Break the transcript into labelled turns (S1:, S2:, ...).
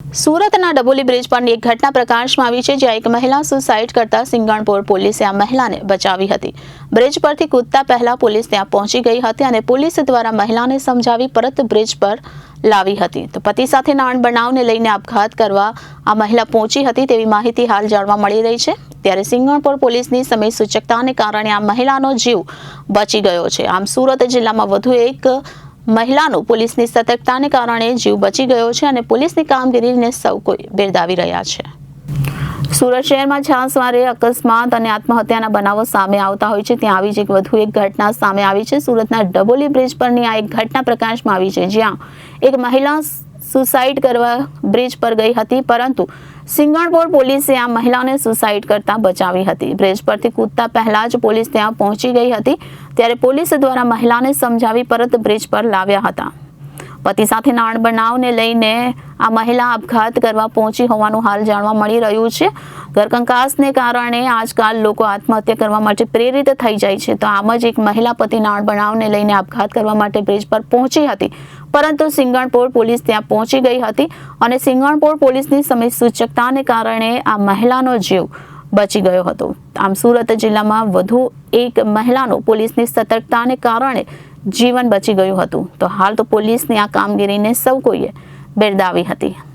S1: સુરતના ડબોલી બ્રિજ પરની એક ઘટના પ્રકાશમાં આવી છે, જ્યાં એક મહિલા સુસાઇડ કરતા સિંગણપોર પોલીસે આ મહિલાને બચાવી હતી। બ્રિજ પરથી કૂદતા પહેલા પોલીસ ત્યાં પહોંચી ગઈ હતી અને પોલીસ દ્વારા મહિલાને સમજાવી પરત બ્રિજ પર લાવી હતી। તો પતિ સાથે નાણ બનાવને લઈને આપઘાત કરવા આ મહિલા પહોંચી હતી તેવી માહિતી હાલ જાણવા મળી રહી છે। ત્યારે સિંગણપોર પોલીસની સમય સૂચકતાને કારણે આ મહિલાનો જીવ બચી ગયો છે। આમ સુરત જિલ્લામાં વધુ એક મહિલાનો પોલીસની સતર્કતાને કારણે જીવ બચી ગયો છે અને પોલીસની કામગીરીને સૌ કોઈ બિરદાવી રહ્યા છે। સુરત શહેરમાં છાસવારે અકસ્માત અને આત્મહત્યાના બનાવો સામે આવતા હોય છે, ત્યાં આવી જ એક વધુ એક ઘટના સામે આવી છે। સુરતના ડબોલી બ્રિજ પરની આ એક ઘટના પ્રકાશમાં આવી છે, જ્યાં એક મહિલા સુસાઇડ કરવા બ્રિજ પર ગઈ હતી, પરંતુ સિંગણપોર પોલીસે આ મહિલાને સુસાઇડ કરતા બચાવી હતી। બ્રિજ પરથી કૂદતા પહેલા જ પોલીસ ત્યાં પહોંચી ગઈ હતી, ત્યારે પોલીસ દ્વારા મહિલાને સમજાવી પરત બ્રિજ પર લાવ્યા હતા। પતિ સાથે નાણ બનાવને લઈને આ મહિલા આપઘાત કરવા પહોંચી હોવાનું હાલ જાણવા મળી રહ્યું છે। ઘરકંકાસને કારણે આજકાલ લોકો આત્મહત્યા કરવા માટે પ્રેરિત થઈ જાય છે, તો આમ જ એક મહિલા પતિ નાણ બનાવને લઈને આપઘાત કરવા માટે બ્રિજ પર પહોંચી હતી, પરંતુ સિંગણપોર પોલીસ ત્યાં પહોંચી ગઈ હતી અને સિંગણપોર પોલીસની સમય સૂચકતાને કારણે આ મહિલાનો જીવ બચી ગયો હતો। આમ સુરત જિલ્લામાં વધુ એક મહિલાનો પોલીસની સતર્કતાને કારણે જીવન બચી ગયું હતું। તો હાલ તો પોલીસની આ કામગીરીને સૌ કોઈએ બિરદાવી હતી।